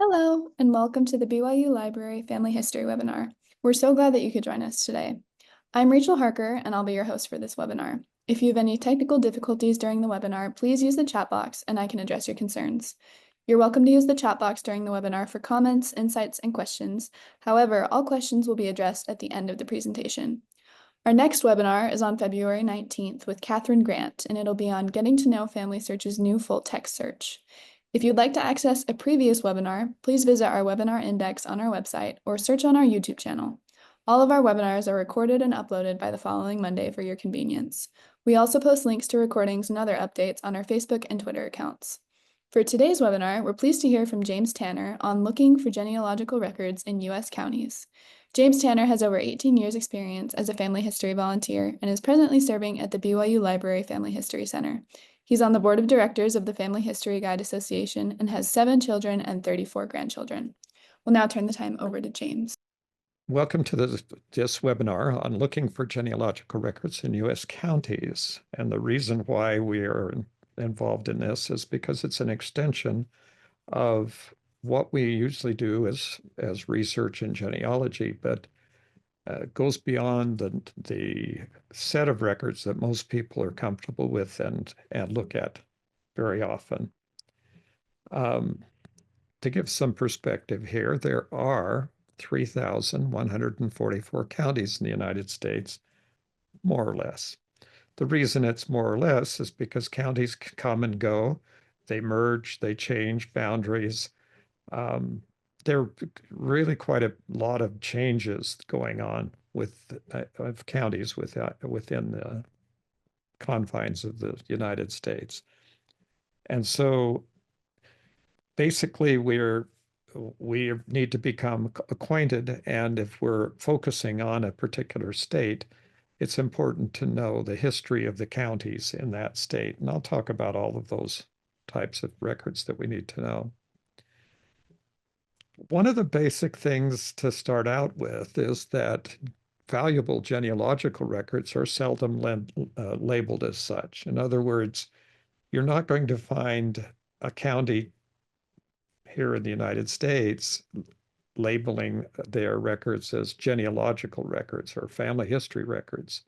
Hello, and welcome to the BYU Library Family History webinar. We're so glad that you could join us today. I'm Rachel Harker, and I'll be your host for this webinar. If you have any technical difficulties during the webinar, please use the chat box and I can address your concerns. You're welcome to use the chat box during the webinar for comments, insights, and questions. However, all questions will be addressed at the end of the presentation. Our next webinar is on February 19th with Catherine Grant, and it'll be on Getting to Know Family Search's new full text search. If you'd like to access a previous webinar, please visit our webinar index on our website or search on our YouTube channel. All of our webinars are recorded and uploaded by the following Monday for your convenience. We also post links to recordings and other updates on our Facebook and Twitter accounts. For today's webinar, we're pleased to hear from James Tanner on looking for genealogical records in U.S. counties. James Tanner has over 18 years' experience as a family history volunteer and is presently serving at the BYU Library Family History Center. He's on the board of directors of the Family History Guide Association and has 7 children and 34 grandchildren. We'll now turn the time over to James. Welcome to this webinar on looking for genealogical records in U.S. counties. And the reason why we are involved in this is because it's an extension of what we usually do as research in genealogy, but goes beyond the set of records that most people are comfortable with and look at very often. To give some perspective here, there are 3,144 counties in the United States, more or less. The reason it's more or less is because counties come and go, they merge, they change boundaries. There are really quite a lot of changes going on with of counties within the confines of the United States. And so basically we need to become acquainted, and if we're focusing on a particular state, it's important to know the history of the counties in that state. And I'll talk about all of those types of records that we need to know. One of the basic things to start out with is that valuable genealogical records are seldom labeled as such. In other words, you're not going to find a county here in the United States labeling their records as genealogical records or family history records.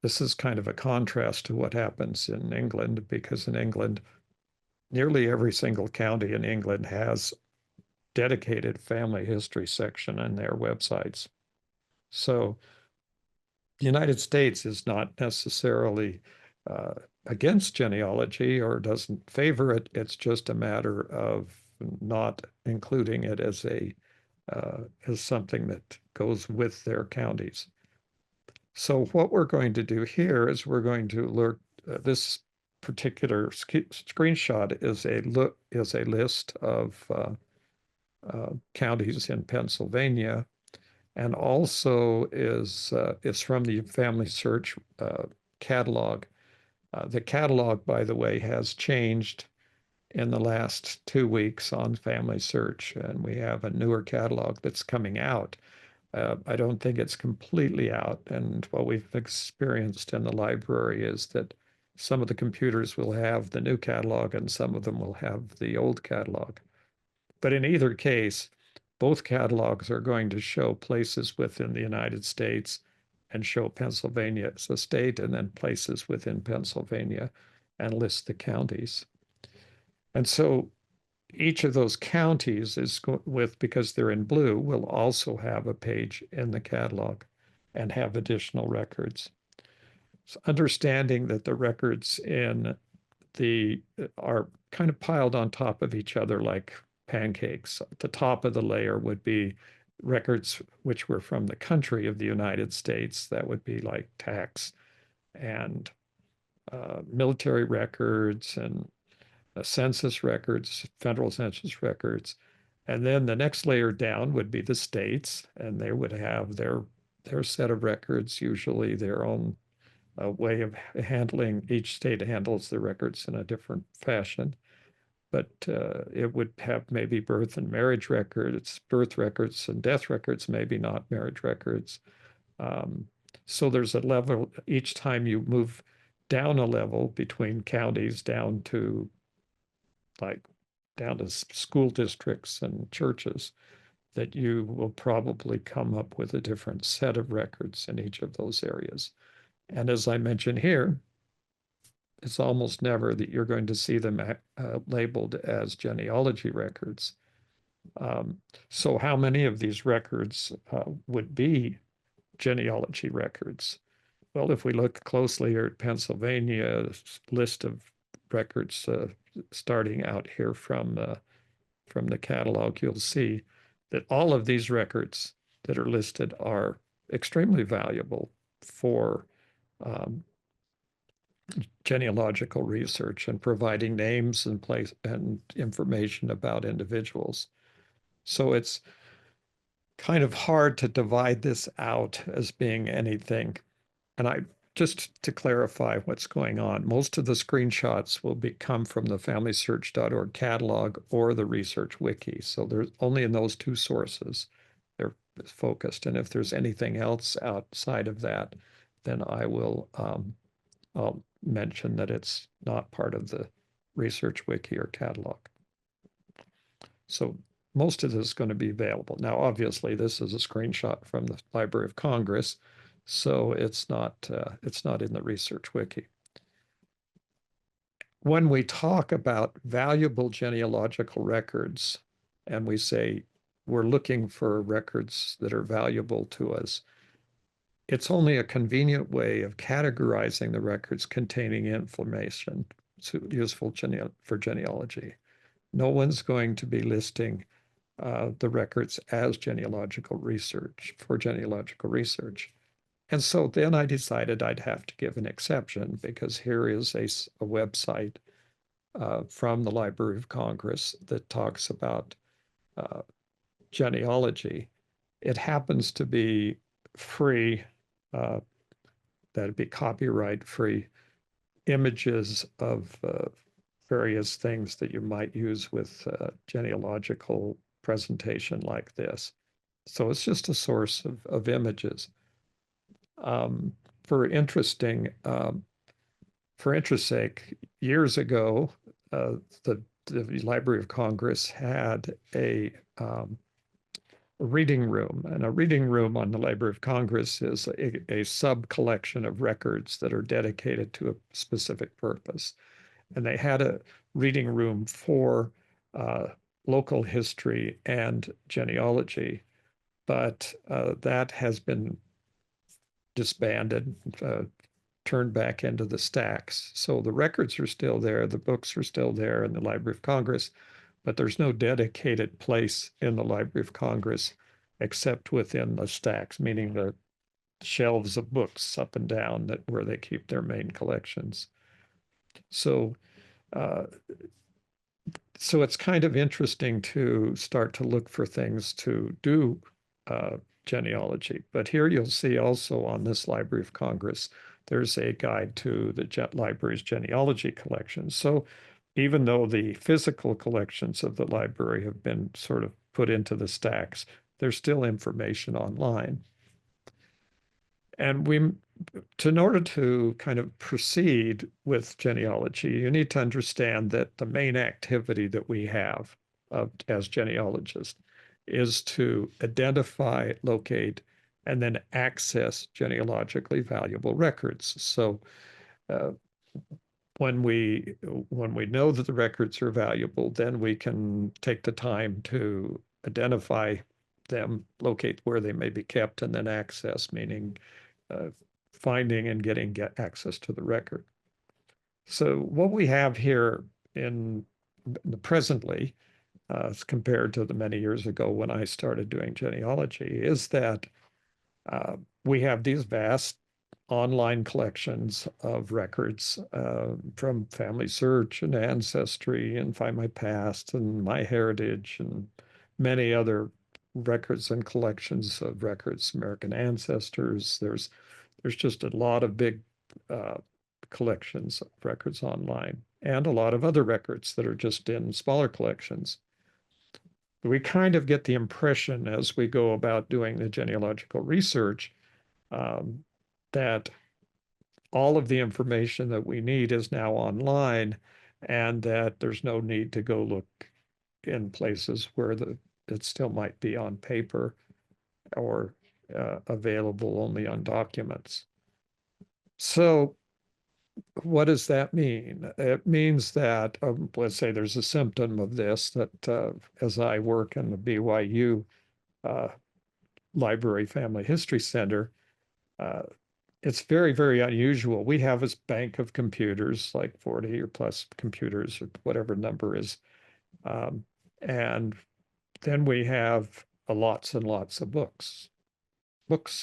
This is kind of a contrast to what happens in England, because in England, nearly every single county in England has dedicated family history section on their websites. So the United States is not necessarily against genealogy or doesn't favor it. It's just a matter of not including it as something that goes with their counties. So what we're going to do here is we're going to look. This particular screenshot is a list of counties in Pennsylvania, and also is from the Family Search catalog. The catalog, by the way, has changed in the last 2 weeks on Family Search, and we have a newer catalog that's coming out. I don't think it's completely out, and what we've experienced in the library is that some of the computers will have the new catalog and some of them will have the old catalog. But in either case, both catalogs are going to show places within the United States and show Pennsylvania as a state, and then places within Pennsylvania and list the counties. And so each of those counties is because they're in blue, will also have a page in the catalog and have additional records. So understanding that the records in are kind of piled on top of each other like pancakes. At the top of the layer would be records which were from the country of the United States. That would be like tax and military records and census records, federal census records. And then the next layer down would be the states, and they would have their set of records, usually their own way of handling. Each state handles the records in a different fashion. But it would have maybe birth and marriage records, birth records and death records, maybe not marriage records. So there's a level, each time you move down a level between counties down to like down to school districts and churches, that you will probably come up with a different set of records in each of those areas. And as I mentioned here, it's almost never that you're going to see them labeled as genealogy records. Um, so how many of these records would be genealogy records? Well, if we look closely at Pennsylvania's list of records starting out here from the catalog, you'll see that all of these records that are listed are extremely valuable for um, genealogical research and providing names and place and information about individuals. So it's kind of hard to divide this out as being anything. And I just to clarify what's going on, most of the screenshots will come from the FamilySearch.org catalog or the research wiki. So there's only in those two sources they're focused. And if there's anything else outside of that, then I'll mention that it's not part of the research wiki or catalog. So most of this is going to be available. Now, obviously, this is a screenshot from the Library of Congress, so it's not in the research wiki. When we talk about valuable genealogical records, and we say we're looking for records that are valuable to us, it's only a convenient way of categorizing the records containing information useful for genealogy. No one's going to be listing the records as genealogical research for genealogical research. And so then I decided I'd have to give an exception because here is a website from the Library of Congress that talks about genealogy. It happens to be free, that'd be copyright free images of various things that you might use with genealogical presentation like this. So it's just a source of images. Um, for interesting, for interest's sake, years ago, the Library of Congress had a reading room, and a reading room on the Library of Congress is a sub collection of records that are dedicated to a specific purpose. And they had a reading room for local history and genealogy, but that has been disbanded, turned back into the stacks. So the records are still there, the books are still there in the Library of Congress, but there's no dedicated place in the Library of Congress except within the stacks, meaning the shelves of books up and down where they keep their main collections. So uh, so it's kind of interesting to start to look for things to do genealogy. But here you'll see also on this Library of Congress, there's a guide to the library's genealogy collections. So even though the physical collections of the library have been sort of put into the stacks, there's still information online. And in order to kind of proceed with genealogy, you need to understand that the main activity that we have as genealogists is to identify, locate, and then access genealogically valuable records. So uh, when we know that the records are valuable, then we can take the time to identify them, locate where they may be kept, and then access, meaning finding and getting access to the record. So what we have here in the presently, as compared to the many years ago when I started doing genealogy, is that we have these vast online collections of records from Family Search and Ancestry and Find My Past and My Heritage and many other records and collections of records, American Ancestors. There's just a lot of big collections of records online and a lot of other records that are just in smaller collections. We kind of get the impression as we go about doing the genealogical research that all of the information that we need is now online and that there's no need to go look in places where it still might be on paper or available only on documents. So what does that mean? It means that, let's say there's a symptom of this, that as I work in the BYU uh, Library Family History Center, uh, it's very, very unusual. We have this bank of computers, like 40 or plus computers, or whatever number is. Um, and then we have lots and lots of books,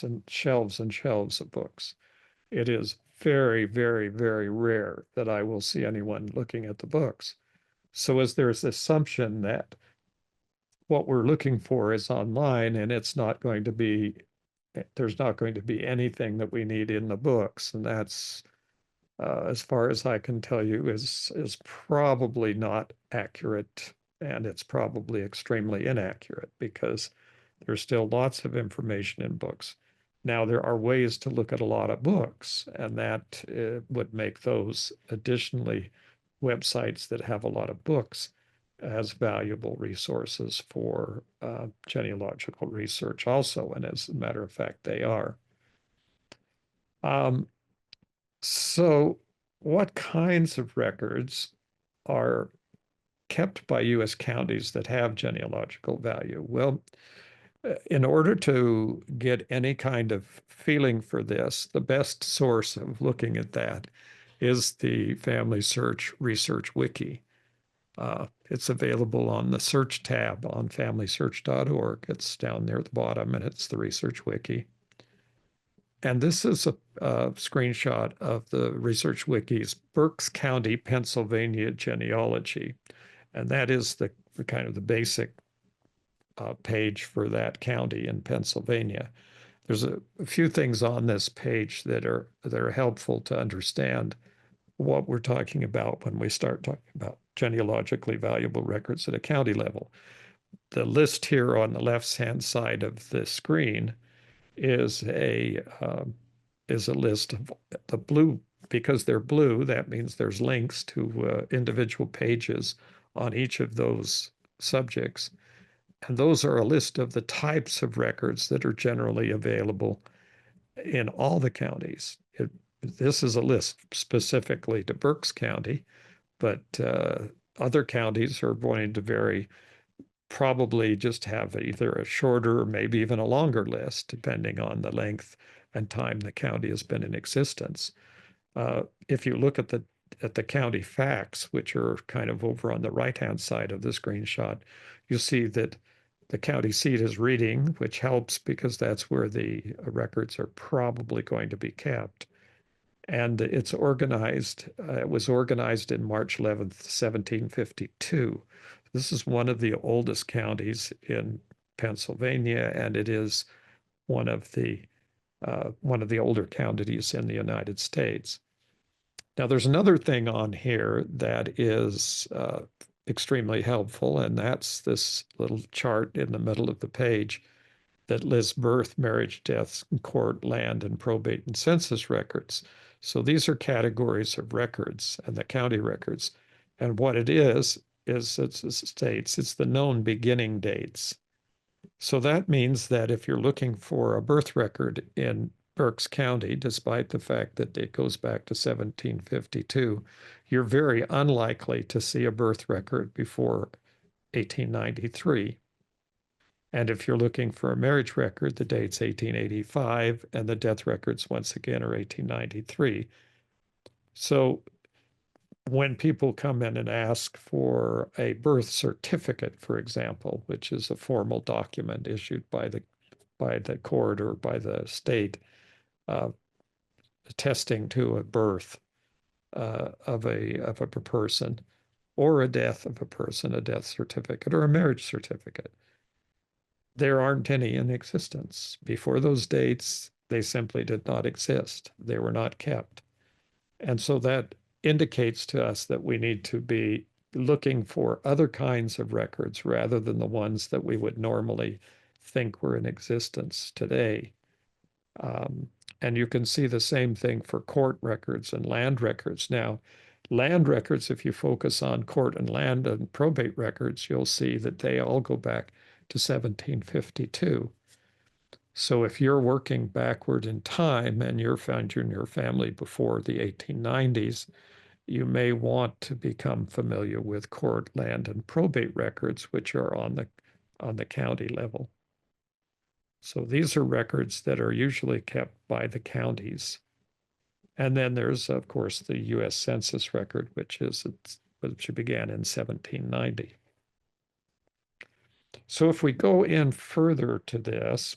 and shelves of books. It is very, very, very rare that I will see anyone looking at the books. So as there's this assumption that what we're looking for is online and there's not going to be anything that we need in the books. And that's, as far as I can tell you, is probably not accurate. And it's probably extremely inaccurate because there's still lots of information in books. Now, there are ways to look at a lot of books, and that would make those additionally websites that have a lot of books as valuable resources for genealogical research also. And as a matter of fact, they are. Um, so, what kinds of records are kept by U.S. counties that have genealogical value? Well, in order to get any kind of feeling for this, the best source of looking at that is the Family Search Research Wiki. It's available on the search tab on familysearch.org. It's down there at the bottom, and it's the Research Wiki. And this is a screenshot of the Research Wiki's Berks County, Pennsylvania genealogy. And that is the kind of the basic page for that county in Pennsylvania. There's a few things on this page that are helpful to understand what we're talking about when we start talking about genealogically valuable records at a county level. The list here on the left-hand side of the screen is a list of the blue. Because they're blue, that means there's links to individual pages on each of those subjects. And those are a list of the types of records that are generally available in all the counties. This is a list specifically to Berks County, but other counties are going to probably just have either a shorter or maybe even a longer list, depending on the length and time the county has been in existence. If you look at the county facts, which are kind of over on the right-hand side of the screenshot, you'll see that the county seat is Reading, which helps because that's where the records are probably going to be kept. And it was organized in March 11th, 1752. This is one of the oldest counties in Pennsylvania, and it is one of the older counties in the United States. Now, there's another thing on here that is extremely helpful, and that's this little chart in the middle of the page that lists birth, marriage, deaths, court, land, and probate and census records. So these are categories of records and the county records. And what it is it states it's the known beginning dates. So that means that if you're looking for a birth record in Berks County, despite the fact that it goes back to 1752, you're very unlikely to see a birth record before 1893. And if you're looking for a marriage record, the date's 1885, and the death records, once again, are 1893. So when people come in and ask for a birth certificate, for example, which is a formal document issued by the court or by the state, uh, attesting to a birth of a person, or a death of a person, a death certificate or a marriage certificate, there aren't any in existence. Before those dates, they simply did not exist. They were not kept. And so that indicates to us that we need to be looking for other kinds of records rather than the ones that we would normally think were in existence today. And you can see the same thing for court records and land records. Now, Land records, if you focus on court and land and probate records, you'll see that they all go back to 1752. So if you're working backward in time and you're found in your family before the 1890s, you may want to become familiar with court, land, and probate records, which are on the county level. So these are records that are usually kept by the counties. And then there's, of course, the U.S. Census record, which began in 1790. So if we go in further to this,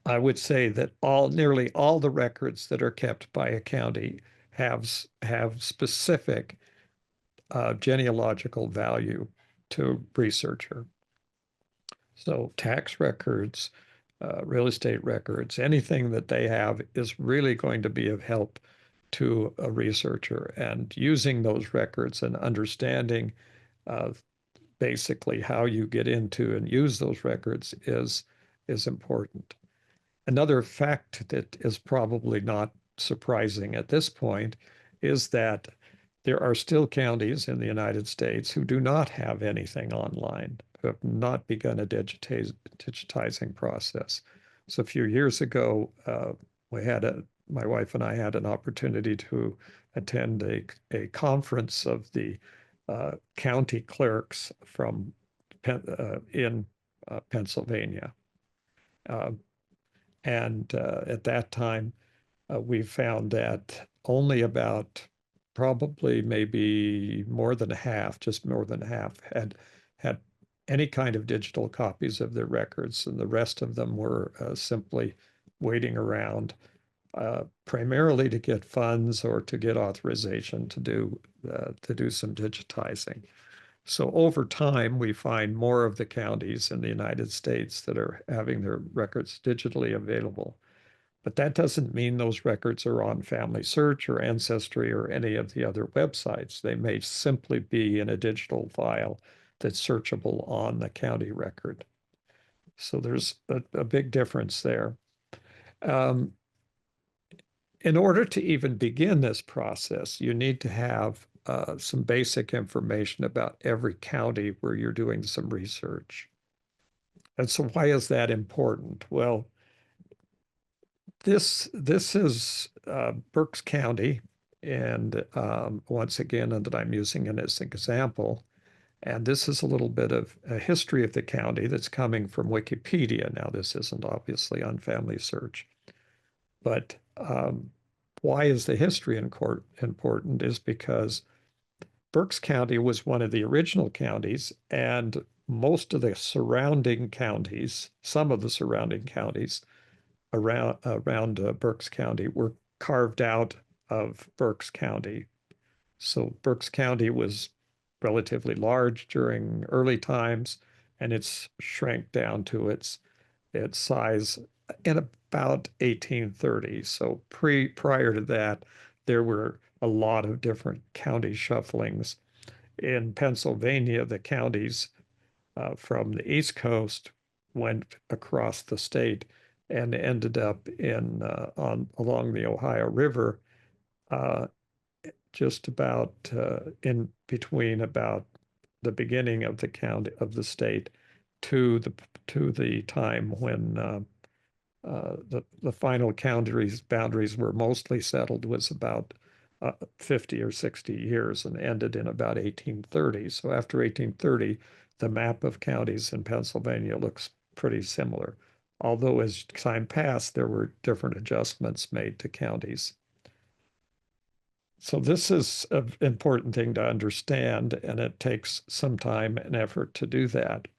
I would say that nearly all the records that are kept by a county have specific genealogical value to researcher. So tax records, real estate records, anything that they have is really going to be of help to a researcher. And using those records and understanding basically how you get into and use those records is important. Another fact that is probably not surprising at this point is that there are still counties in the United States who do not have anything online, who have not begun a digitizing process. So a few years ago, my wife and I had an opportunity to attend a conference of the county clerks from in Pennsylvania. And at that time, we found that only about probably maybe more than half, just more than half, had any kind of digital copies of their records, and the rest of them were simply waiting around, primarily to get funds or to get authorization to do some digitizing. So over time, we find more of the counties in the United States that are having their records digitally available. But that doesn't mean those records are on Family Search or Ancestry or any of the other websites. They may simply be in a digital file that's searchable on the county record. So there's a big difference there. Um, in order to even begin this process, you need to have some basic information about every county where you're doing some research. And so why is that important? Well, this is Berks County, and once again, and that I'm using it as an example. And this is a little bit of a history of the county that's coming from Wikipedia. Now, this isn't obviously on Family Search, but why is the history important is because Berks County was one of the original counties, and most of the surrounding counties, some of the surrounding counties, around Berks County were carved out of Berks County. So Berks County was relatively large during early times, and it's shrank down to its size in about 1830. So prior to that, there were a lot of different county shufflings. In Pennsylvania, the counties from the East Coast went across the state and ended up along the Ohio River, uh, just about in between about the beginning of the county of the state to the time when the final boundaries were mostly settled was about 50 or 60 years and ended in about 1830. So after 1830, the map of counties in Pennsylvania looks pretty similar. Although as time passed, there were different adjustments made to counties. So this is an important thing to understand, and it takes some time and effort to do that.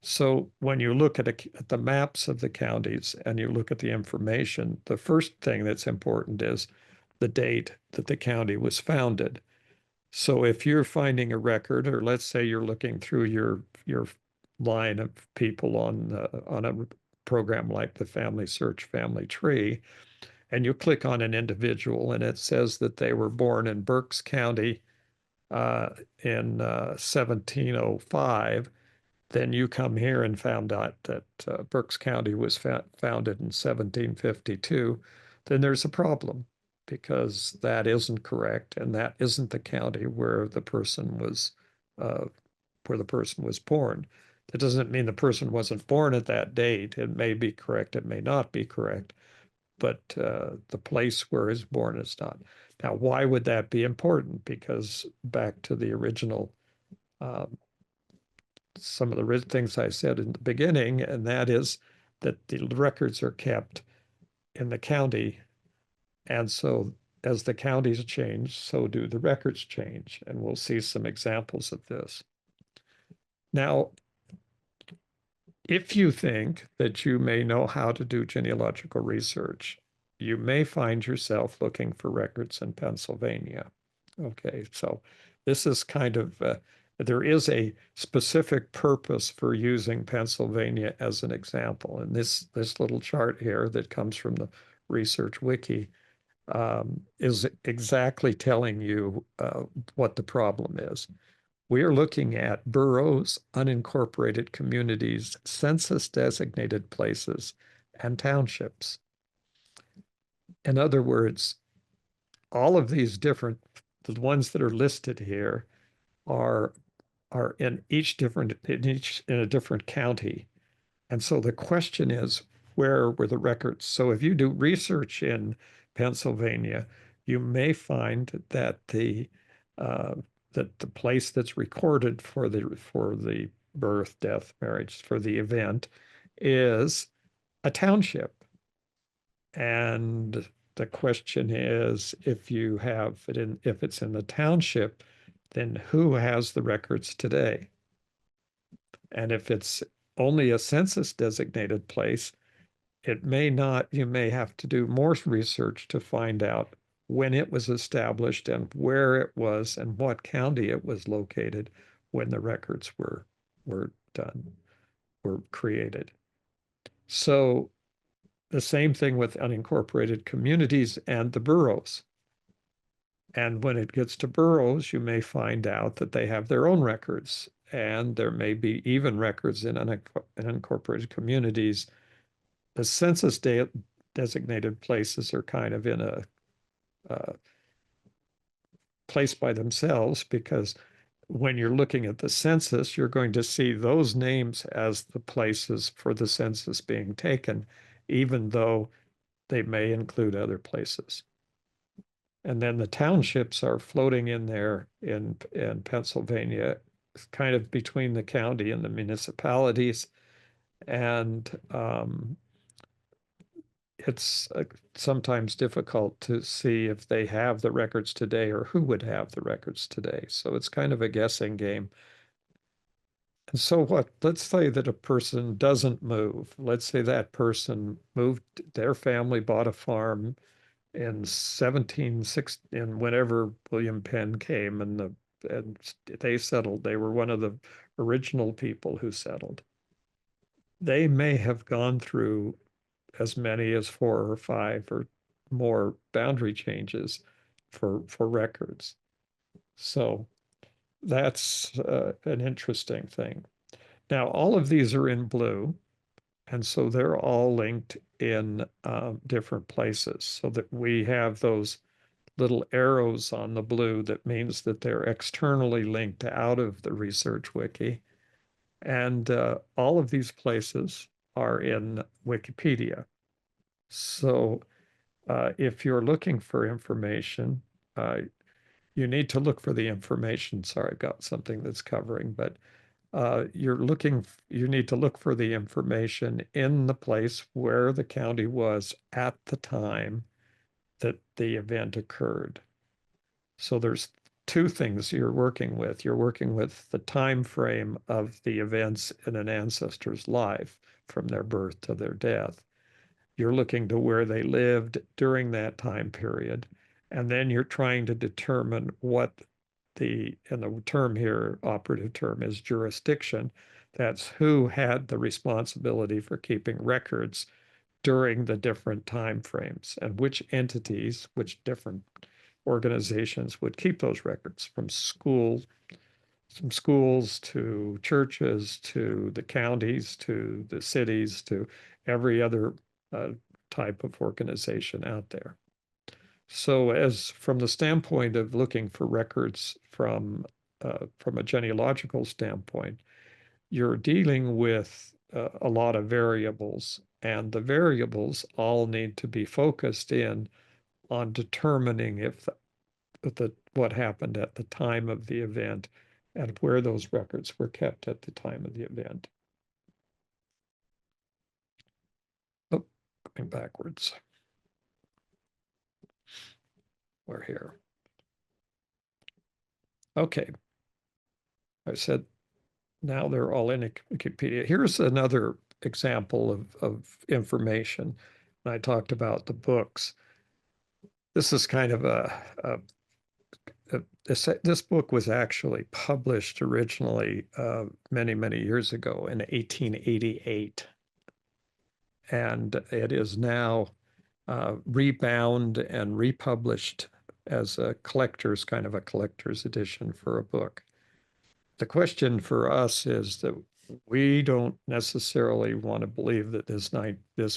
So when you look at the maps of the counties and you look at the information, the first thing that's important is the date that the county was founded. So if you're finding a record, or let's say you're looking through your line of people on a program like the Family Search Family Tree, and you click on an individual and it says that they were born in Berks County in 1705, then you come here and found out that Berks County was founded in 1752, then there's a problem. because that isn't correct, and that isn't the county uh, where the person was born. That doesn't mean the person wasn't born at that date. It may be correct, it may not be correct, but the place where he's born is not. Now, why would that be important? Because back to the original, um, some of the things I said in the beginning, and that is that the records are kept in the county. And so as the counties change, so do the records change. And we'll see some examples of this. Now, if you think that you may know how to do genealogical research, you may find yourself looking for records in Pennsylvania. Okay, so this is kind of, there is a specific purpose for using Pennsylvania as an example. And this little chart here that comes from the Research Wiki is exactly telling you what the problem is. We are looking at boroughs, unincorporated communities, census designated places, and townships. In other words, all of these different, the ones that are listed here are in a different county. And so the question is, where were the records? So if you do research in Pennsylvania, you may find that uh, the place that's recorded for the birth, death, marriage, for the event is a township. And the question is, if it's in the township, then who has the records today? And if it's only a census designated place, it may not, you may have to do more research to find out when it was established and where it was and what county it was located when the records were done, were created. So the same thing with unincorporated communities and the boroughs. And when it gets to boroughs, you may find out that they have their own records. And there may be even records in unincorporated communities. The census designated places are kind of in a place by themselves because when you're looking at the census, you're going to see those names as the places for the census being taken, even though they may include other places. And then the townships are floating in there in Pennsylvania, kind of between the county and the municipalities. And it's sometimes difficult to see if they have the records today or who would have the records today. So it's kind of a guessing game. And so what? Let's say that a person doesn't move. Let's say that person moved, their family bought a farm in 1760, and whenever William Penn came and they settled, they were one of the original people who settled. They may have gone through as many as 4 or 5 or more boundary changes for records. So that's an interesting thing. Now, all of these are in blue, and so they're all linked in different places so that we have those little arrows on the blue that means that they're externally linked out of the research wiki. And all of these places are in Wikipedia. So if you're looking for information, you need to look for the information. Sorry, I've got something that's covering, but you need to look for the information in the place where the county was at the time that the event occurred. So there's two things you're working with. You're working with the time frame of the events in an ancestor's life from their birth to their death. You're looking to where they lived during that time period. And then you're trying to determine and the term here, operative term, is jurisdiction. That's who had the responsibility for keeping records during the different time frames and which entities, which different organizations would keep those records from schools to churches to the counties to the cities to every other type of organization out there. So as from the standpoint of looking for records from a genealogical standpoint, you're dealing with a lot of variables, and the variables all need to be focused in on determining if what happened at the time of the event and where those records were kept at the time of the event. Oh, going backwards. We're here. Okay. I said now they're all in Wikipedia. Here's another example of information. I talked about the books. This is kind of this book was actually published originally many, many years ago in 1888. And it is now rebound and republished as a collector's edition for a book. The question for us is that we don't necessarily want to believe that this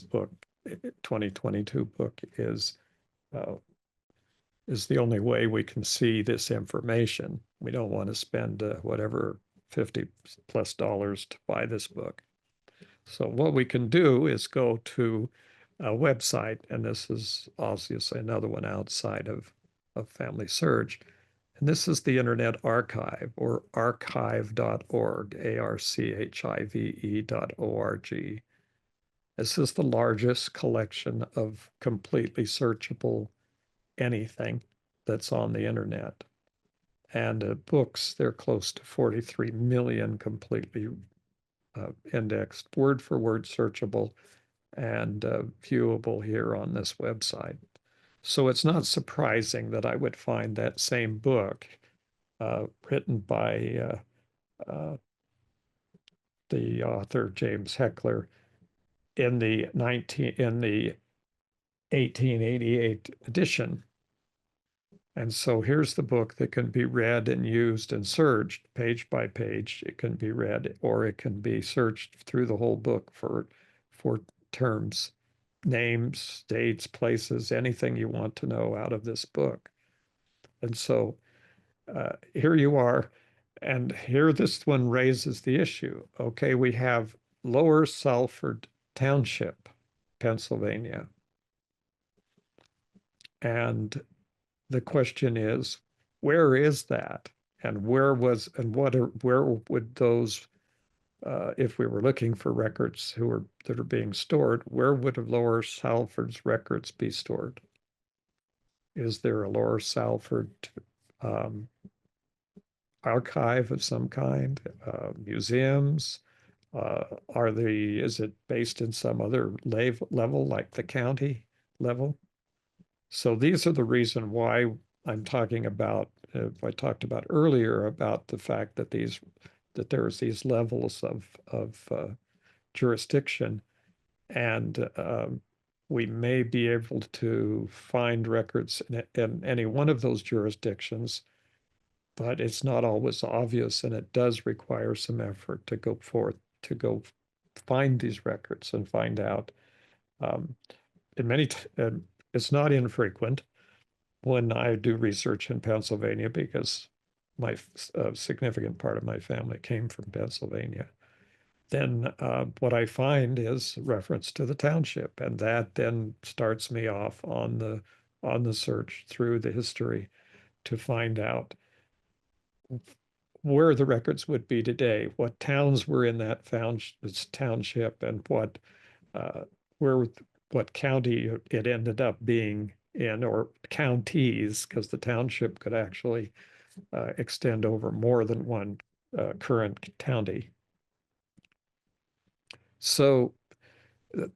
book, 2022 book, uh, is the only way we can see this information. We don't want to spend whatever $50+ to buy this book. So what we can do is go to a website, and this is obviously another one outside of Family Search. And this is the Internet Archive, or archive.org, archive.org. This is the largest collection of completely searchable anything that's on the internet. And books, they're close to 43 million completely indexed, word for word searchable, and viewable here on this website. So it's not surprising that I would find that same book written by the author James Heckler in the 1888 edition. And so here's the book that can be read and used and searched page by page. It can be read, or it can be searched through the whole book for terms, names, dates, places, anything you want to know out of this book. And so here you are. And here this one raises the issue. Okay, we have Lower Salford Township, Pennsylvania. And the question is, where is that? And where would those, if we were looking for records that are being stored, where would Lower Salford's records be stored? Is there a Lower Salford um, archive of some kind, museums? Is it based in some other level, like the county level? So these are the reason why I'm talking about, I talked about earlier about the fact that there's these levels of jurisdiction, and we may be able to find records in any one of those jurisdictions, but it's not always obvious, and it does require some effort to go find these records and find out. Um, in many, it's not infrequent when I do research in Pennsylvania, because my significant part of my family came from Pennsylvania. Then what I find is reference to the township, and that then starts me off on the search through the history to find out where the records would be today, what towns were in that township, and uh, where what county it ended up being in, or counties, because the township could actually extend over more than one current county. So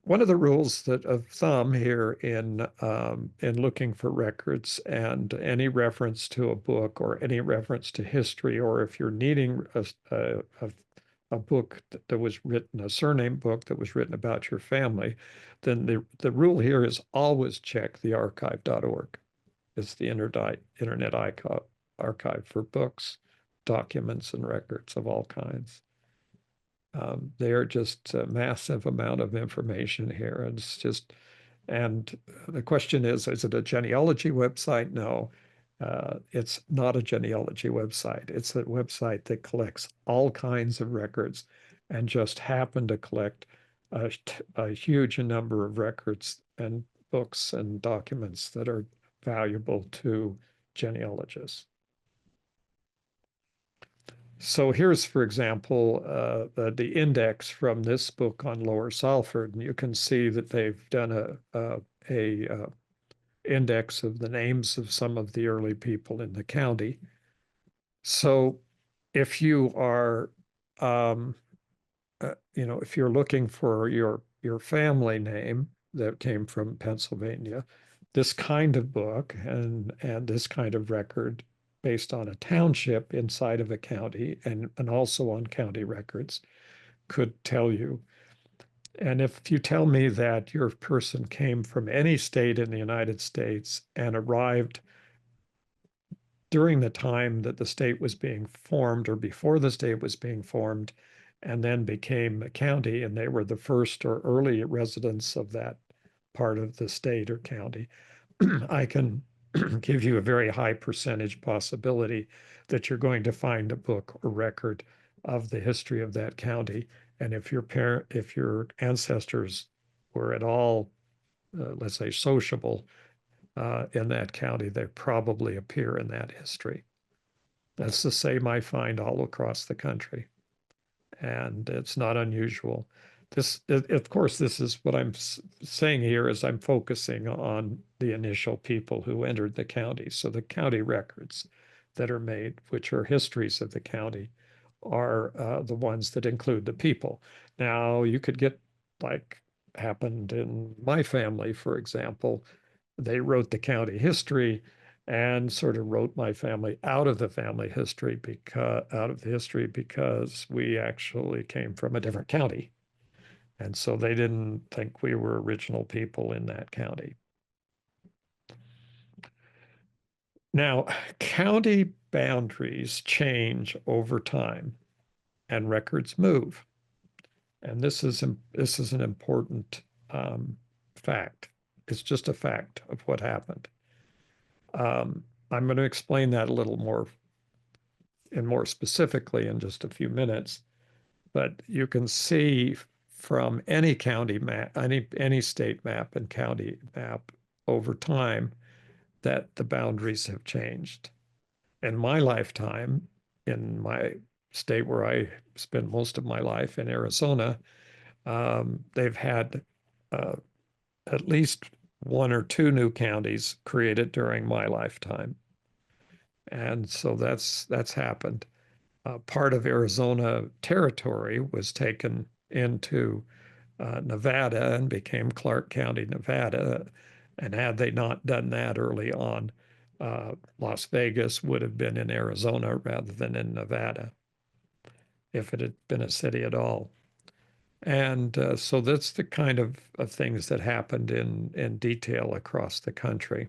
one of the rules that of thumb here in looking for records, and any reference to a book or any reference to history, or if you're needing a book that was written, a surname book that was written about your family, then the rule here is always check the archive.org. It's the Internet Archive for books, documents, and records of all kinds. They are just a massive amount of information here. And it's just And the question is it a genealogy website? No, it's not a genealogy website. It's a website that collects all kinds of records and just happened to collect a huge number of records and books and documents that are valuable to genealogists. So here's, for example, the index from this book on Lower Salford, and you can see that they've done a index of the names of some of the early people in the county. So if you are, if you're looking for your family name that came from Pennsylvania, this kind of book and this kind of record based on a township inside of a county and also on county records could tell you. And if you tell me that your person came from any state in the United States and arrived during the time that the state was being formed or before the state was being formed, and then became a county, and they were the first or early residents of that part of the state or county, I can give you a very high percentage possibility that you're going to find a book or record of the history of that county. And if your ancestors were at all, let's say, sociable in that county, they probably appear in that history. That's the same I find all across the country, and it's not unusual. Of course, this is what I'm saying here is I'm focusing on the initial people who entered the county. So the county records that are made, which are histories of the county, are the ones that include the people. Now, you could get like happened in my family, for example, they wrote the county history and sort of wrote my family out of the family history because we actually came from a different county. And so they didn't think we were original people in that county. Now, county boundaries change over time and records move. And this is an important fact. It's just a fact of what happened. I'm going to explain that a little more and more specifically in just a few minutes. But you can see from any county map, any state map and county map over time that the boundaries have changed. In my lifetime, in my state where I spent most of my life in Arizona, they've had uh, at least one or two new counties created during my lifetime. And so that's happened. Part of Arizona territory was taken into Nevada and became Clark County, Nevada. And had they not done that early on, Las Vegas would have been in Arizona rather than in Nevada if it had been a city at all. And so that's the kind of things that happened in detail across the country.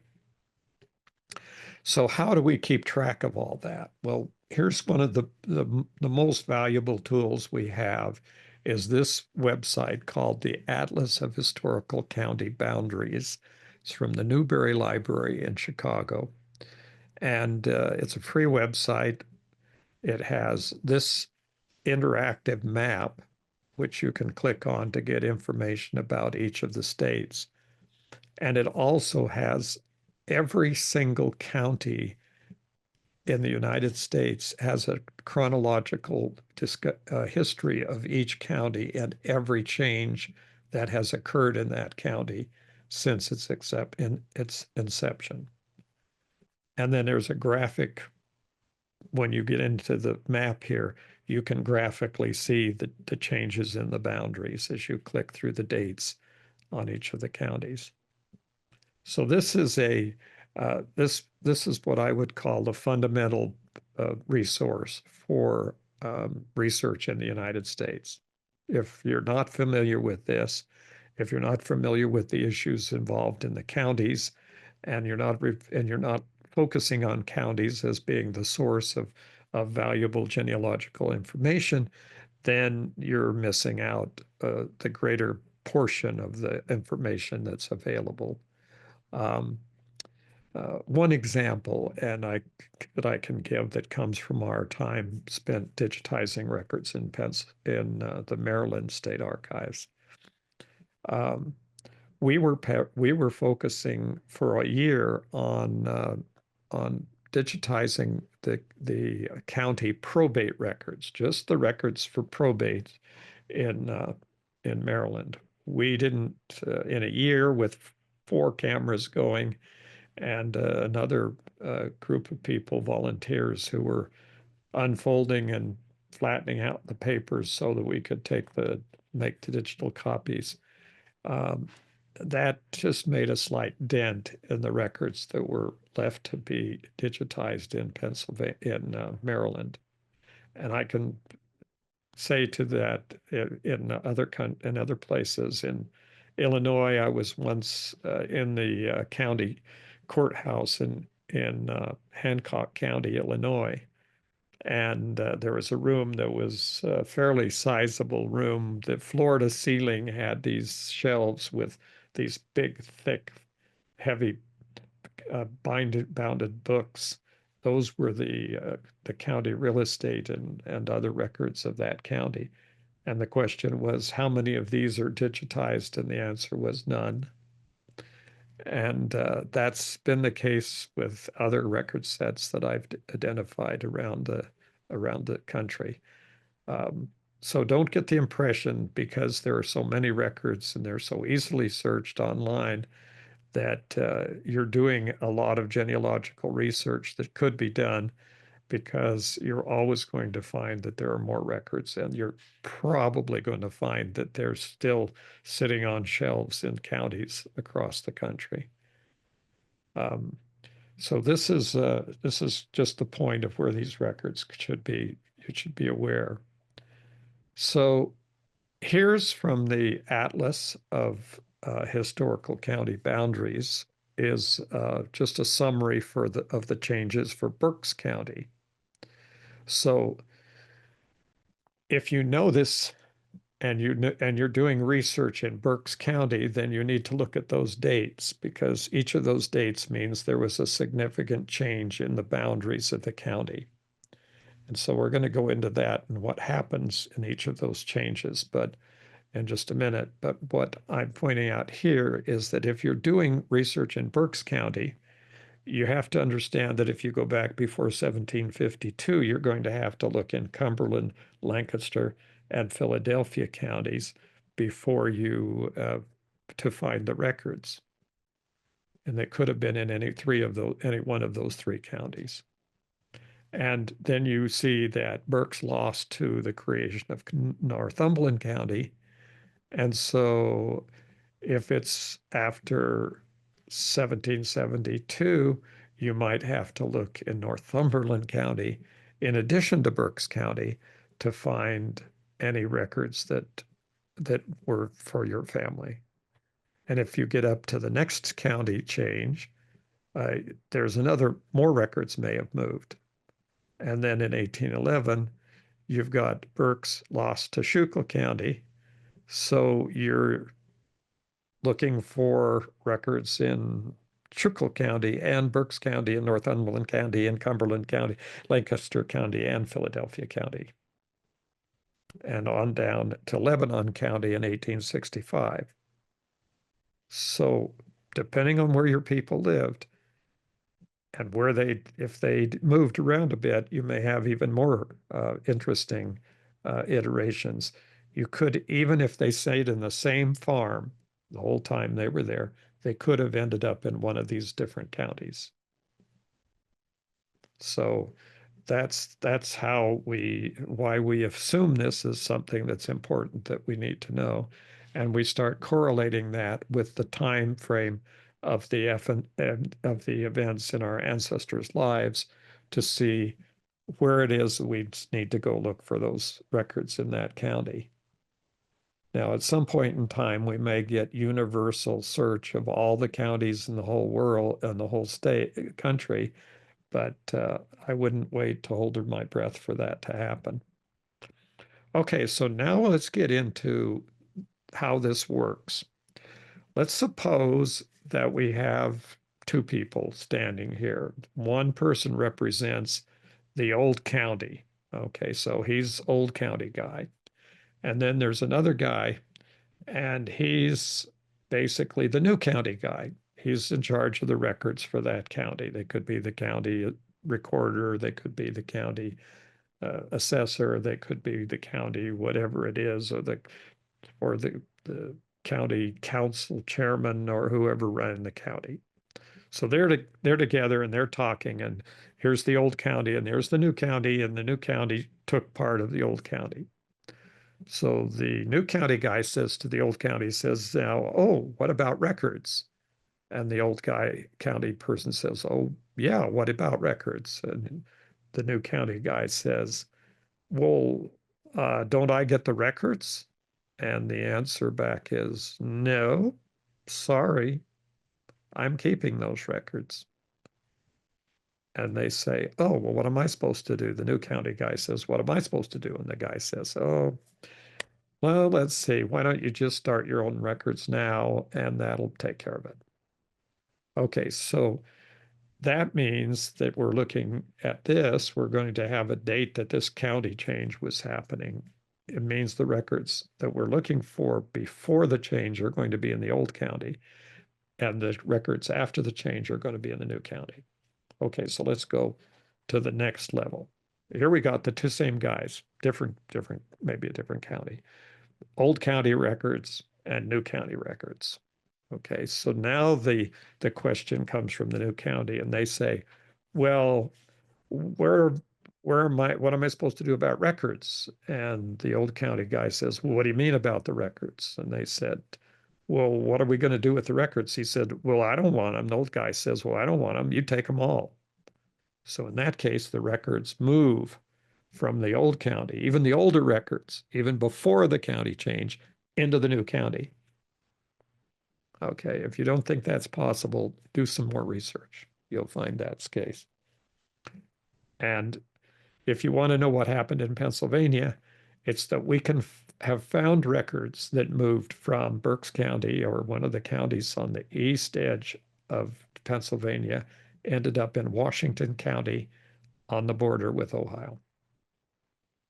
So how do we keep track of all that? Well, here's one of the most valuable tools we have is this website called the Atlas of Historical County Boundaries. It's from the Newberry Library in Chicago. And it's a free website. It has this interactive map, which you can click on to get information about each of the states. And it also has every single county in the United States has a chronological history of each county and every change that has occurred in that county since its inception. And then there's a graphic. When you get into the map here, you can graphically see the changes in the boundaries as you click through the dates on each of the counties. So this is this is what I would call the fundamental resource for research in the United States. If you're not familiar with this, if you're not familiar with the issues involved in the counties, and you're not focusing on counties as being the source of valuable genealogical information, then you're missing out the greater portion of the information that's available. Um, One example, that I can give that comes from our time spent digitizing records in the Maryland State Archives. Um, we were focusing for a year on digitizing the county probate records, just the records for probate in in Maryland. We didn't in a year with 4 cameras going and another group of people, volunteers, who were unfolding and flattening out the papers so that we could make the digital copies. Um, that just made a slight dent in the records that were left to be digitized in Pennsylvania, in Maryland. And I can say to that in other places in Illinois. I was once in the county courthouse in Hancock County, Illinois, and there was a room that was a fairly sizable room. The floor to ceiling had these shelves with these big, thick, heavy bounded books. Those were the county real estate and other records of that county. And the question was, how many of these are digitized? And the answer was none. And that's been the case with other record sets that I've identified around the country. Um, so don't get the impression, because there are so many records and they're so easily searched online, that you're doing a lot of genealogical research that could be done, because you're always going to find that there are more records, and you're probably going to find that they're still sitting on shelves in counties across the country. Um, so this is just the point of where these records should be. You should be aware. So here's from the Atlas of Historical County Boundaries, is just a summary of the changes for Berks County. So if you know this and you're doing research in Berks County, then you need to look at those dates, because each of those dates means there was a significant change in the boundaries of the county. And so we're going to go into that and what happens in each of those changes, but in just a minute. But what I'm pointing out here is that if you're doing research in Berks County, you have to understand that if you go back before 1752, you're going to have to look in Cumberland, Lancaster, and Philadelphia counties before you to find the records. And they could have been in any one of those 3 counties. And then you see that Berks lost to the creation of Northumberland County. And so if it's after 1772, you might have to look in Northumberland County in addition to Berks County to find any records that were for your family. And if you get up to the next county change, there's more records may have moved. And then in 1811, you've got Berks lost to Schuylkill County. So you're looking for records in Schuylkill County and Berks County and Northumberland County and Cumberland County, Lancaster County and Philadelphia County, and on down to Lebanon County in 1865. So depending on where your people lived and if they moved around a bit, you may have even more interesting iterations. You could, even if they stayed in the same farm the whole time they were there, they could have ended up in one of these different counties. So that's why we assume this is something that's important that we need to know. And we start correlating that with the time frame of the events in our ancestors' lives to see where it is that we need to go look for those records in that county. Now, at some point in time, we may get universal search of all the counties in the whole world and the whole country, but I wouldn't wait to hold my breath for that to happen. Okay, so now let's get into how this works. Let's suppose that we have two people standing here. One person represents the old county. Okay, so he's old county guy. And then there's another guy, and he's basically the new county guy. He's in charge of the records for that county. They could be the county recorder, they could be the county assessor, they could be the county whatever it is, or the county council chairman or whoever ran the county. So they're together and they're talking, and here's the old county and there's the new county, and the new county took part of the old county. So the new county guy says to the old county, says, now, oh, what about records? And the old county person says, oh, yeah, what about records? And the new county guy says, well, don't I get the records? And the answer back is, no, sorry, I'm keeping those records. And they say, oh, well, what am I supposed to do? The new county guy says, what am I supposed to do? And the guy says, oh, well, let's see. Why don't you just start your own records now and that'll take care of it? Okay, so that means that we're looking at this. We're going to have a date that this county change was happening. It means the records that we're looking for before the change are going to be in the old county, and the records after the change are going to be in the new county. Okay, so let's go to the next level. Here we got the two same guys, different, maybe a different county. Old county records and new county records. Okay, so now the question comes from the new county, and they say, well, where what am I supposed to do about records? And the old county guy says, well, what do you mean about the records? And they said, well, what are we going to do with the records? He said, well, I don't want them. The old guy says, well, I don't want them. You take them all. So in that case, the records move from the old county, even the older records, even before the county change, into the new county. Okay, if you don't think that's possible, do some more research. You'll find that's the case. And if you want to know what happened in Pennsylvania, it's that we can have found records that moved from Berks County, or one of the counties on the east edge of Pennsylvania, ended up in Washington County on the border with Ohio.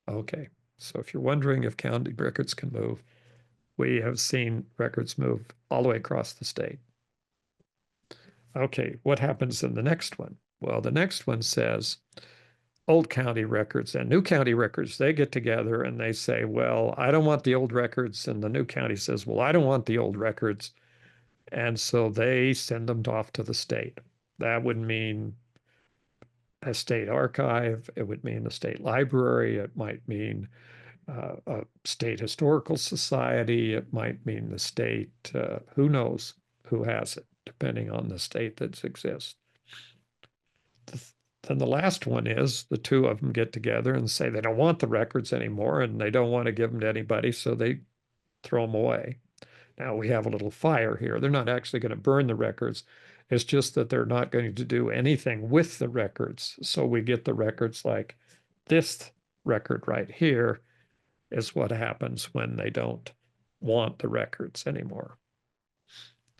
Okay, so if you're wondering if county records can move, we have seen records move all the way across the state. Okay, what happens in the next one? Well, the next one says old county records and new county records, they get together and they say, well, I don't want the old records. And the new county says, well, I don't want the old records. And so they send them off to the state. That would mean a state archive. It would mean the state library. It might mean a state historical society. It might mean the state, who knows who has it, depending on the state that exists. Then the last one is the two of them get together and say they don't want the records anymore and they don't want to give them to anybody, so they throw them away. Now we have a little fire here. They're not actually going to burn the records. It's just that they're not going to do anything with the records. So we get the records like this record right here is what happens when they don't want the records anymore.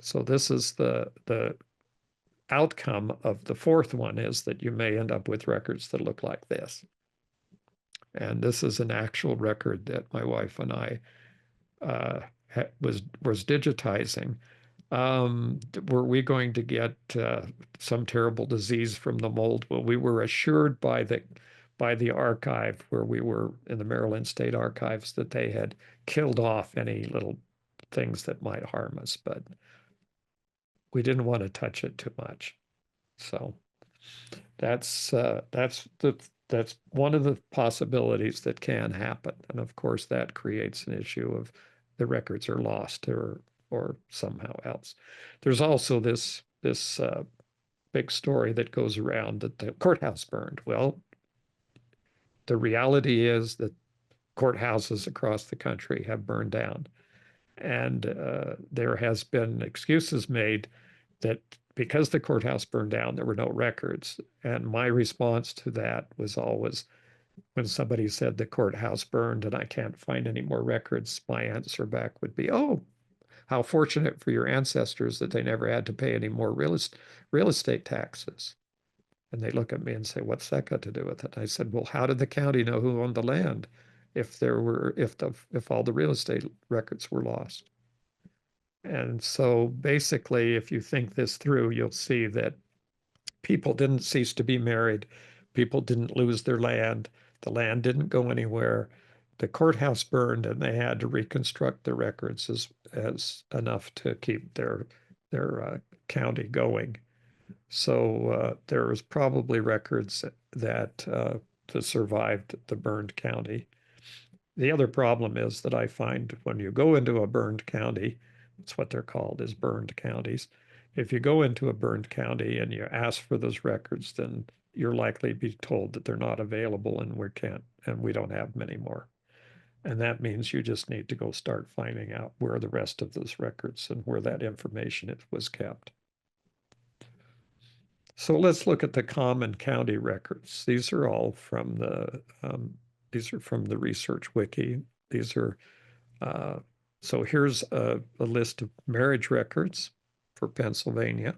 So this is the outcome of the fourth one, is that you may end up with records that look like this. And this is an actual record that my wife and I was digitizing. Were we going to get some terrible disease from the mold? Well, we were assured by the archive where we were in the Maryland State Archives that they had killed off any little things that might harm us, but we didn't want to touch it too much. So that's one of the possibilities that can happen, and of course that creates an issue of the records are lost or somehow else. There's also this big story that goes around that the courthouse burned. Well, the reality is that courthouses across the country have burned down, and there has been excuses made that because the courthouse burned down, there were no records. And my response to that was always, When somebody said the courthouse burned and I can't find any more records, my answer back would be, oh, how fortunate for your ancestors that they never had to pay any more real estate taxes. And they look at me and say, what's that got to do with it? I said, well, how did the county know who owned the land if all the real estate records were lost? And so basically, if you think this through, you'll see that people didn't cease to be married. People didn't lose their land. The land didn't go anywhere. The courthouse burned and they had to reconstruct the records as enough to keep their county going. So there was probably records that survived the burned county. The other problem is that I find when you go into a burned county, it's what they're called, is burned counties. If you go into a burned county and you ask for those records, then you're likely to be told that they're not available and we don't have them anymore. And that means you just need to go start finding out where the rest of those records and where that information was kept. So let's look at the common county records. These are from the research wiki. These are so here's a list of marriage records for Pennsylvania.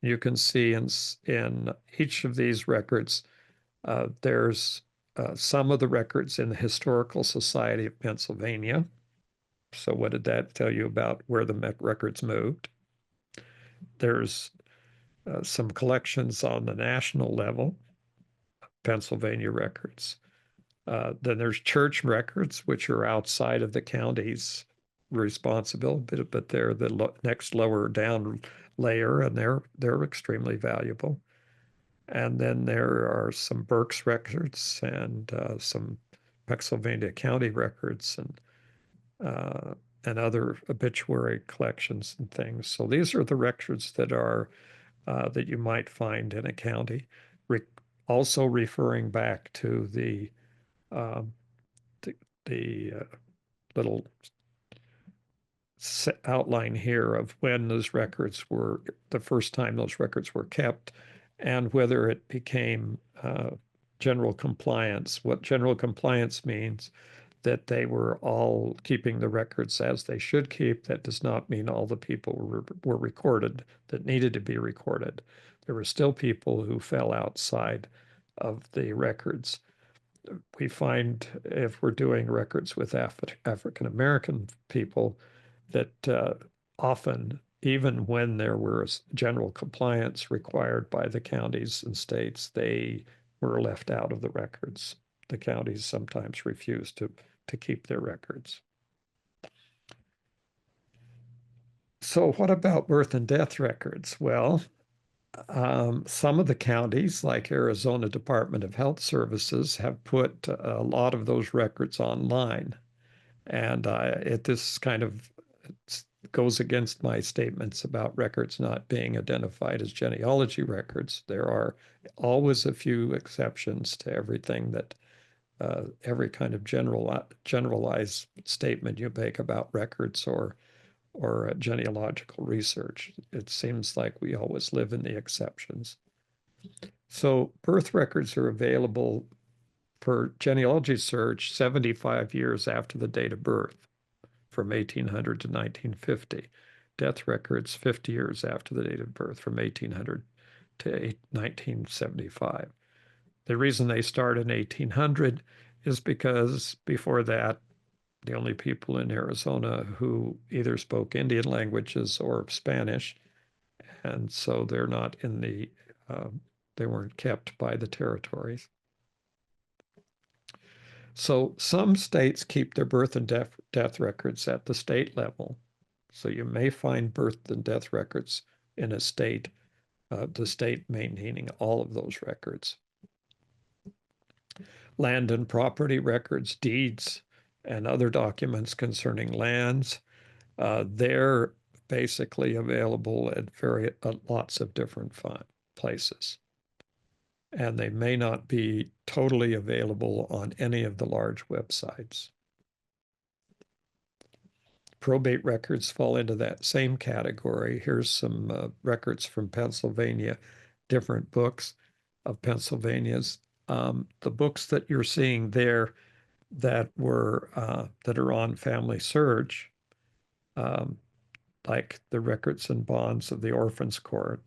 You can see in each of these records, there's some of the records in the Historical Society of Pennsylvania. So what did that tell you about where the records moved? There's some collections on the national level, Pennsylvania records. Then there's church records, which are outside of the county's responsibility, but they're the next lower down layer, and they're extremely valuable. And then there are some Berks records and some Pennsylvania County records and other obituary collections and things. So these are the records that you might find in a county. Also referring back to um, the little outline here of when those records were the first time those records were kept and whether it became general compliance. What general compliance means that they were all keeping the records as they should keep. That does not mean all the people were recorded that needed to be recorded. There were still people who fell outside of the records. We find if we're doing records with African American people that often, even when there was general compliance required by the counties and states, they were left out of the records. The counties sometimes refused to keep their records. So what about birth and death records? Well, some of the counties, like Arizona Department of Health Services, have put a lot of those records online. And this kind of goes against my statements about records not being identified as genealogy records. There are always a few exceptions to everything that every kind of generalized statement you make about records or genealogical research. It seems like we always live in the exceptions. So birth records are available per genealogy search 75 years after the date of birth, from 1800 to 1950. Death records 50 years after the date of birth, from 1800 to 1975. The reason they start in 1800 is because before that, the only people in Arizona who either spoke Indian languages or Spanish, and so they're not in they weren't kept by the territories. So some states keep their birth and death records at the state level. So you may find birth and death records in a state, the state maintaining all of those records. Land and property records, deeds, and other documents concerning lands, they're basically available at lots of different places. And they may not be totally available on any of the large websites. Probate records fall into that same category. Here's some records from Pennsylvania, different books of Pennsylvania's The books that you're seeing there that are on Family Search, um, like the records and bonds of the Orphans Court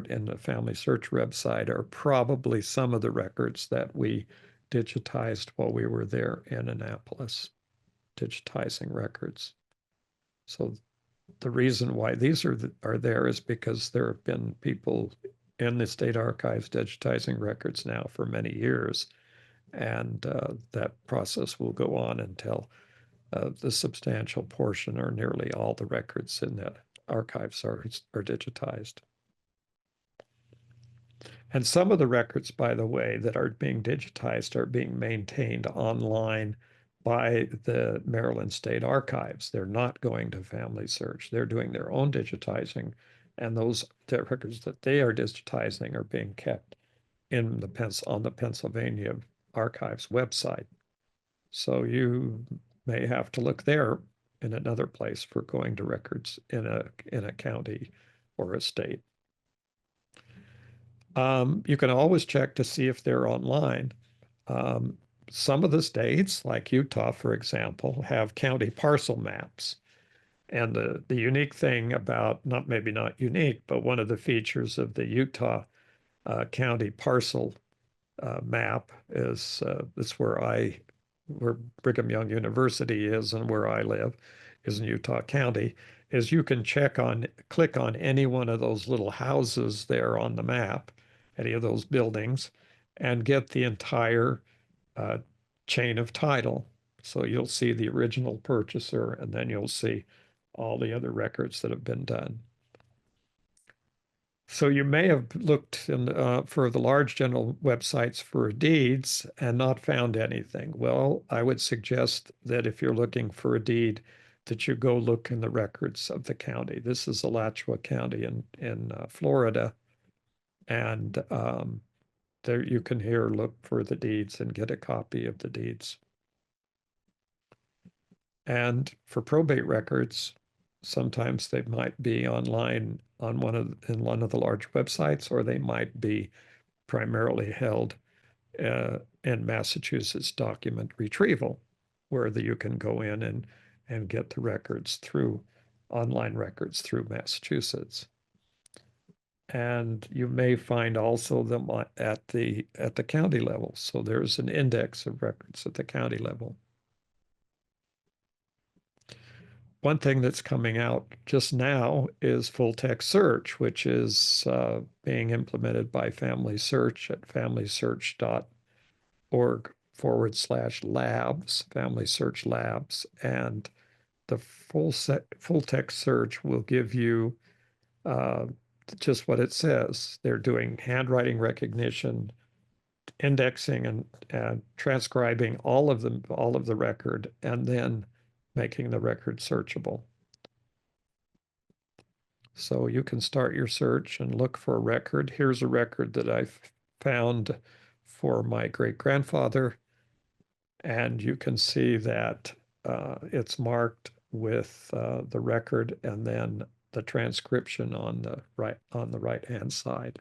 and the Family Search website, are probably some of the records that we digitized while we were there in Annapolis, digitizing records. So the reason why these are there is because there have been people in the state archives digitizing records now for many years, and that process will go on until the substantial portion or nearly all the records in the archives are digitized. And some of the records, by the way, that are being digitized are being maintained online by the Maryland State Archives. They're not going to Family Search. They're doing their own digitizing, and those the records that they are digitizing are being kept on the Pennsylvania Archives website. So you may have to look there in another place for going to records in a county or a state. You can always check to see if they're online. Um, some of the states, like Utah, for example, have county parcel maps. And the unique thing about, maybe not unique, but one of the features of the Utah county parcel map is that's where Brigham Young University is and where I live is in Utah County, is you can click on any one of those little houses there on the map, any of those buildings, and get the entire uh, chain of title. So you'll see the original purchaser, and then you'll see all the other records that have been done. So you may have looked for the large general websites for deeds and not found anything. Well, I would suggest that if you're looking for a deed, that you go look in the records of the county. This is Alachua County in Florida, and there you can here look for the deeds and get a copy of the deeds. And for probate records, sometimes they might be online on in one of the large websites, or they might be primarily held in Massachusetts document retrieval, where you can go in and get the records through online records through Massachusetts. And you may find also them at the county level. So there's an index of records at the county level. One thing that's coming out just now is full text search, which is being implemented by Family Search at familysearch.org/labs, Family Search Labs. And the full text search will give you uh, just what it says. They're doing handwriting recognition, indexing and transcribing all of the record, and then making the record searchable. So you can start your search and look for a record. Here's a record that I found for my great-grandfather, and you can see that it's marked with the record and then the transcription on the right-hand side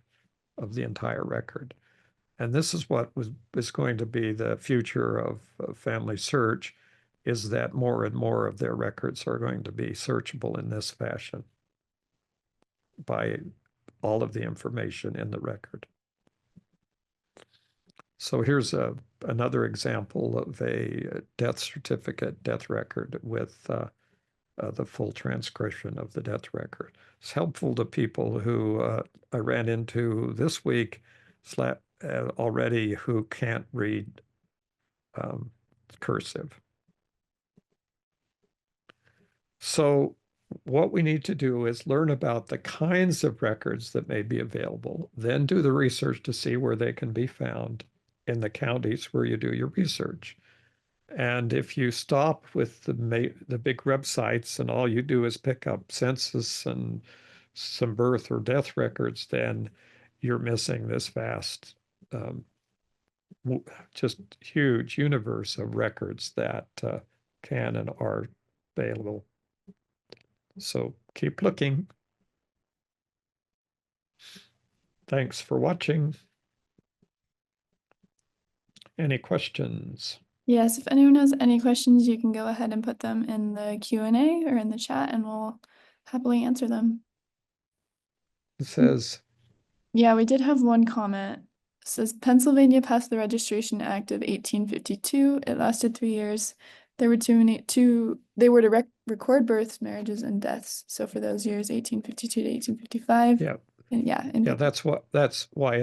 of the entire record. And this is what is going to be the future of Family Search, is that more and more of their records are going to be searchable in this fashion by all of the information in the record. So here's another example of a death certificate, death record with the full transcription of the death record. It's helpful to people who I ran into this week already who can't read cursive. So what we need to do is learn about the kinds of records that may be available, then do the research to see where they can be found in the counties where you do your research. And if you stop with the big websites and all you do is pick up census and some birth or death records, then you're missing this vast, just huge universe of records that can and are available. So keep looking. Thanks for watching. Any questions? Yes, if anyone has any questions, you can go ahead and put them in the Q&A or in the chat and we'll happily answer them. It says, Yeah, we did have one comment. It says Pennsylvania passed the Registration Act of 1852. It lasted 3 years. There were they were to record births, marriages, and deaths. So for those years, 1852 to 1855. yeah, And yeah, yeah, that's why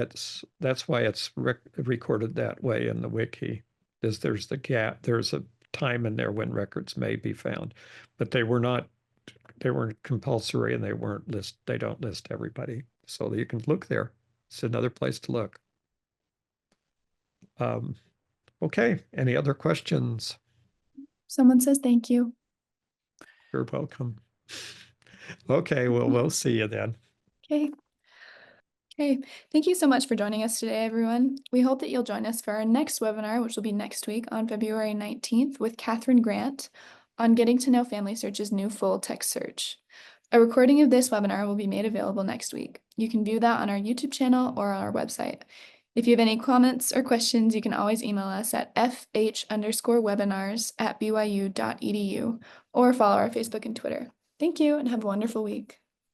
it's recorded that way in the wiki, is there's the gap, there's a time in there when records may be found, but they weren't compulsory and they don't list everybody. So you can look there. It's another place to look. Um, okay, any other questions? someone says thank you. You're welcome. Okay, well, we'll see you then. Okay. Okay, thank you so much for joining us today, everyone. We hope that you'll join us for our next webinar, which will be next week on February 19th with Catherine Grant on getting to know Family Search's new full text search. A recording of this webinar will be made available next week. You can view that on our YouTube channel or on our website. If you have any comments or questions, you can always email us at fh_webinars@byu.edu or follow our Facebook and Twitter. Thank you and have a wonderful week.